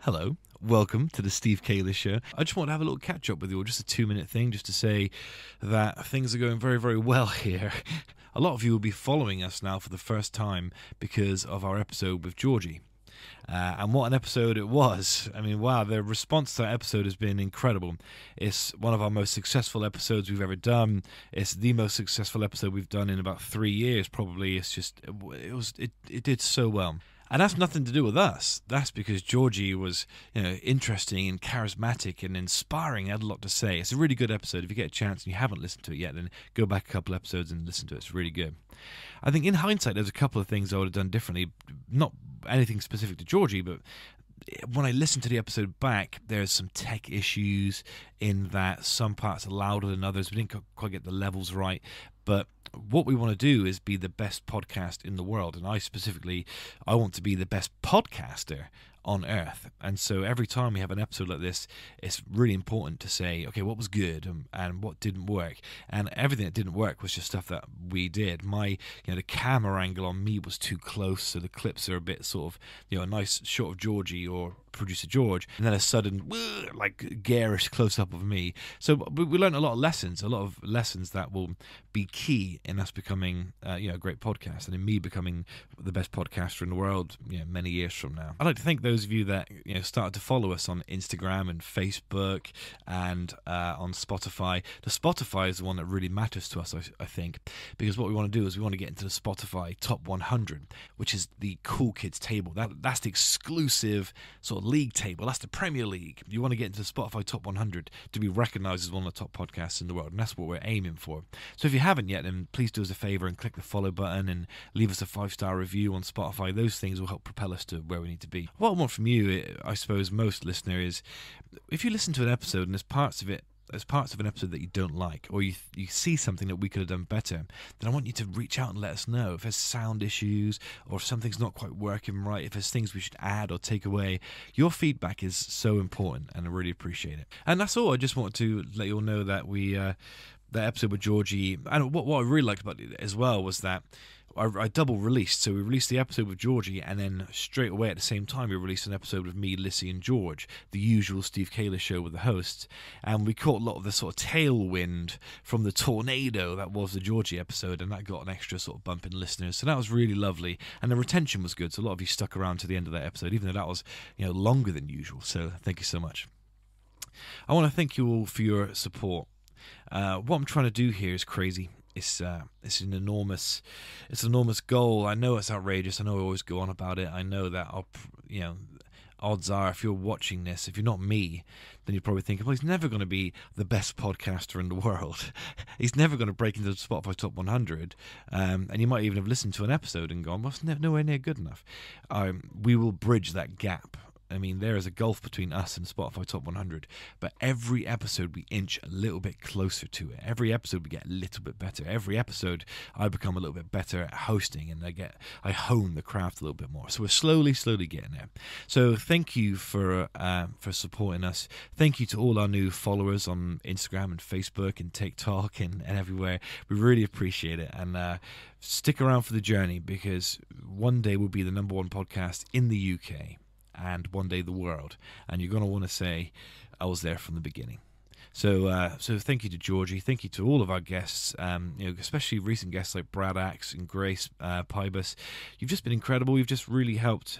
Hello, welcome to the Steve Kayla Show. I just want to have a little catch up with you, just a 2-minute thing, just to say that things are going very, very well here. A lot of you will be following us now for the first time because of our episode with Georgie. And what an episode it was. I mean, wow, the response to that episode has been incredible. It's one of our most successful episodes we've ever done. It's the most successful episode we've done in about 3 years, probably. It did so well. And that's nothing to do with us. That's because Georgie was, interesting and charismatic and inspiring. Had a lot to say. It's a really good episode. If you get a chance and you haven't listened to it yet, then go back a couple episodes and listen to it. It's really good. I think in hindsight, there's a couple of things I would have done differently. Not anything specific to Georgie, but when I listened to the episode back, there's some tech issues in that some parts are louder than others. We didn't quite get the levels right. But what we want to do is be the best podcast in the world. And I want to be the best podcaster on earth. And so every time we have an episode like this, it's really important to say, okay, what was good and what didn't work. And everything that didn't work was just stuff that we did. The camera angle on me was too close, so the clips are a bit sort of, a nice shot of Georgie or producer George, and then a sudden garish close-up of me. So we learned a lot of lessons that will be key in us becoming a great podcast, and in me becoming the best podcaster in the world many years from now. I'd like to thank those of you that started to follow us on Instagram and Facebook and on Spotify. The Spotify is the one that really matters to us, I think, because what we want to do is we want to get into the Spotify Top 100, which is the Cool Kids table. That's the exclusive sort of league table. That's the Premier League. You want to get into the Spotify Top 100 to be recognized as one of the top podcasts in the world, and that's what we're aiming for. So if you haven't yet, then please do us a favor and click the follow button and leave us a 5-star review on Spotify. Those things will help propel us to where we need to be. What I want from you, I suppose, most listener, is if you listen to an episode and there's parts of an episode that you don't like, or you see something that we could have done better, then I want you to reach out and let us know. If there's sound issues, or if something's not quite working right, if there's things we should add or take away, your feedback is so important, and I really appreciate it. And that's all. I just wanted to let you all know that that episode with Georgie, and what I really liked about it as well was that I double released. So we released the episode with Georgie, and then straight away at the same time we released an episode with me, Lissy, and George, the usual Steve Kayla Show with the hosts. And we caught a lot of the sort of tailwind from the tornado that was the Georgie episode, and that got an extra sort of bump in listeners. So that was really lovely, and the retention was good. So a lot of you stuck around to the end of that episode, even though that was longer than usual. So thank you so much. I want to thank you all for your support. What I'm trying to do here is crazy. It's an enormous goal. I know it's outrageous. I know I always go on about it. I know that odds are, if you're watching this, if you're not me, then you're probably thinking, well, he's never going to be the best podcaster in the world. He's never going to break into the Spotify Top 100. And you might even have listened to an episode and gone, well, it's nowhere near good enough. We will bridge that gap. I mean, there is a gulf between us and Spotify Top 100, but every episode we inch a little bit closer to it. Every episode we get a little bit better. Every episode I become a little bit better at hosting, and I hone the craft a little bit more. So we're slowly getting there. So thank you for supporting us. Thank you to all our new followers on Instagram and Facebook and TikTok and everywhere. We really appreciate it, and stick around for the journey, because one day we'll be the number one podcast in the UK. And one day the world, and you're going to want to say, I was there from the beginning. So thank you to Georgie, thank you to all of our guests, especially recent guests like Brad Axe and Grace Pybus. You've just been incredible. You've just really helped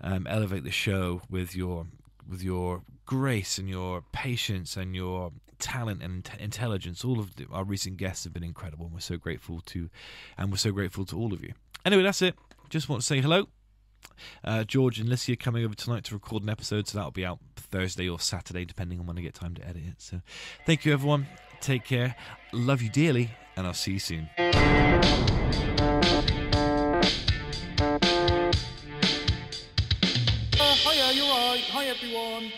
elevate the show with your grace and your patience and your talent and intelligence. All of our recent guests have been incredible, and we're so grateful to all of you. Anyway, that's it. Just want to say hello. George and Lissy are coming over tonight to record an episode, so that'll be out Thursday or Saturday, depending on when I get time to edit it. So thank you, everyone. Take care. Love you dearly, and I'll see you soon. Hiya, you're right. Hi, everyone.